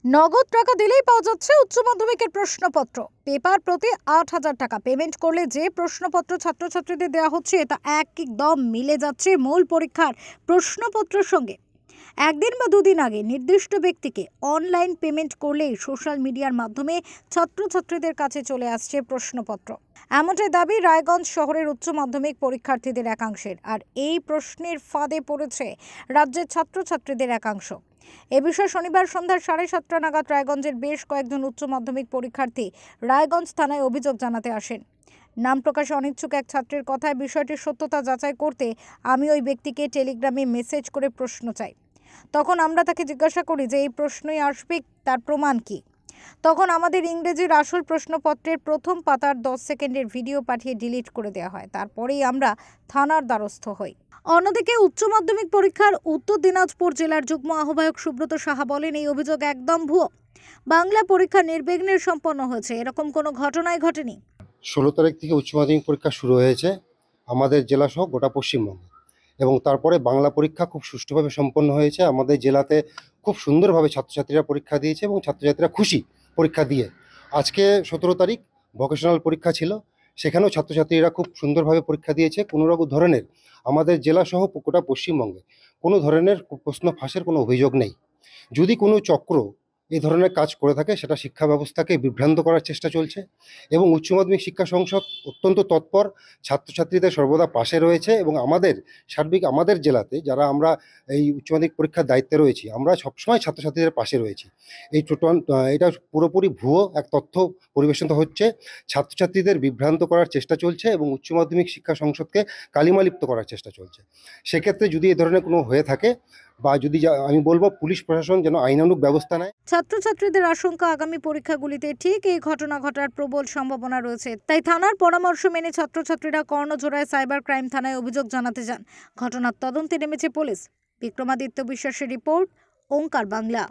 নগদ টাকা দিলেই পাওয়া যাচ্ছে উচ্চ মাধ্যমিকের প্রশ্নপত্র। পেপার প্রতি ৮,০০০ টাকা পেমেন্ট করলে যে প্রশ্নপত্র ছাত্রছাত্রীদের দেওয়া হচ্ছে তা একদম মিলে যাচ্ছে মূল পরীক্ষার প্রশ্নপত্রের সঙ্গে। একদিন বা দুদিন আগে নির্দিষ্ট ব্যক্তিকে অনলাইন পেমেন্ট করলেই সোশ্যাল মিডিয়ার মাধ্যমে ছাত্রছাত্রীদের কাছে চলে আসছে প্রশ্নপত্র। এমনটাই দাবি রায়গঞ্জ শহরের উচ্চ মাধ্যমিক পরীক্ষার্থীদের একাংশের। আর এই প্রশ্নের ফাঁদে পড়েছে রাজ্যের ছাত্রছাত্রীদের একাংশ। এ বিষয়ে শনিবার সন্ধ্যা 7:30 নাগাদ রায়গঞ্জের বেশ কয়েকজন উচ্চ মাধ্যমিক পরীক্ষার্থী রায়গঞ্জ থানায় অভিযোগ জানাতে আসেন। নাম প্রকাশে অনিচ্ছুক এক ছাত্রের কথায় বিষয়টির সত্যতা যাচাই করতে আমি ওই ব্যক্তিকে টেলিগ্রামে মেসেজ করে প্রশ্ন চাই। তখন আমরা তাকে জিজ্ঞাসা করি যে এই প্রশ্নই আসবে, তার প্রমাণ কি। তখন আমাদের ইংরেজির আসল প্রশ্নপত্রের প্রথম পাতার 10 সেকেন্ডের ভিডিও পাঠিয়ে ডিলিট করে দেওয়া হয়। তারপরেই আমরা থানার দ্বারস্থ হই। অন্যদিকে উচ্চ মাধ্যমিক পরীক্ষার উত্তর দিনাজপুর জেলার যুগ্ম আহ্বায়ক সুব্রত সাহা বলেন, এই অভিযোগ একদম ভুয়ো। বাংলা পরীক্ষা নির্বিঘ্নে সম্পন্ন হয়েছে, এরকম কোনো ঘটনাই ঘটেনি। 16 তারিখ থেকে উচ্চ মাধ্যমিক পরীক্ষা শুরু হয়েছে আমাদের জেলাসহ গোটা পশ্চিমবঙ্গে, এবং তারপরে বাংলা পরীক্ষা খুব সুষ্ঠুভাবে সম্পন্ন হয়েছে। আমাদের জেলাতে খুব সুন্দরভাবে ছাত্রছাত্রীরা পরীক্ষা দিয়েছে এবং ছাত্রছাত্রীরা খুশি পরীক্ষা দিয়ে। আজকে 17 তারিখ ভোকেশনাল পরীক্ষা ছিল, সেখানেও ছাত্রছাত্রীরা খুব সুন্দরভাবে পরীক্ষা দিয়েছে। কোনো রকম ধরনের আমাদের জেলাসহ গোটা পশ্চিমবঙ্গে কোনো ধরনের প্রশ্ন ফাঁসের কোনো অভিযোগ নেই। যদি কোনো চক্র এই ধরনের কাজ করে থাকে, সেটা শিক্ষা ব্যবস্থাকে বিভ্রান্ত করার চেষ্টা চলছে। এবং উচ্চ মাধ্যমিক শিক্ষা সংসদ অত্যন্ত তৎপর, ছাত্রছাত্রীদের সর্বদা পাশে রয়েছে। এবং আমাদের সার্বিক আমাদের জেলাতে যারা আমরা এই উচ্চ মাধ্যমিক পরীক্ষার দায়িত্বে রয়েছি, আমরা সবসময় ছাত্রছাত্রীদের পাশে রয়েছি। এটা পুরোপুরি ভুয়ো এক তথ্য পরিবেশন হচ্ছে। ছাত্রছাত্রীদের বিভ্রান্ত করার চেষ্টা চলছে এবং উচ্চ মাধ্যমিক শিক্ষা সংসদকে কালিমালিপ্ত করার চেষ্টা চলছে। সেক্ষেত্রে যদি এ ধরনের কোনো হয়ে থাকে বা যদি আমি বলবো পুলিশ প্রশাসন যেন আইনানুগ ব্যবস্থা নেয়। ছাত্রছাত্রীদের আশঙ্কা, আগামী পরীক্ষাগুলিতে ঠিক এই ঘটনা ঘটার প্রবল সম্ভাবনা রয়েছে। তাই থানার পরামর্শ মেনে ছাত্রছাত্রীরা কর্ণজোড়ায় সাইবার ক্রাইম থানায় অভিযোগ জানাতে যান। ঘটনার তদন্তে নেমেছে পুলিশ। বিক্রমাদিত্য বিশ্বাসের রিপোর্ট, ওঙ্কার বাংলা।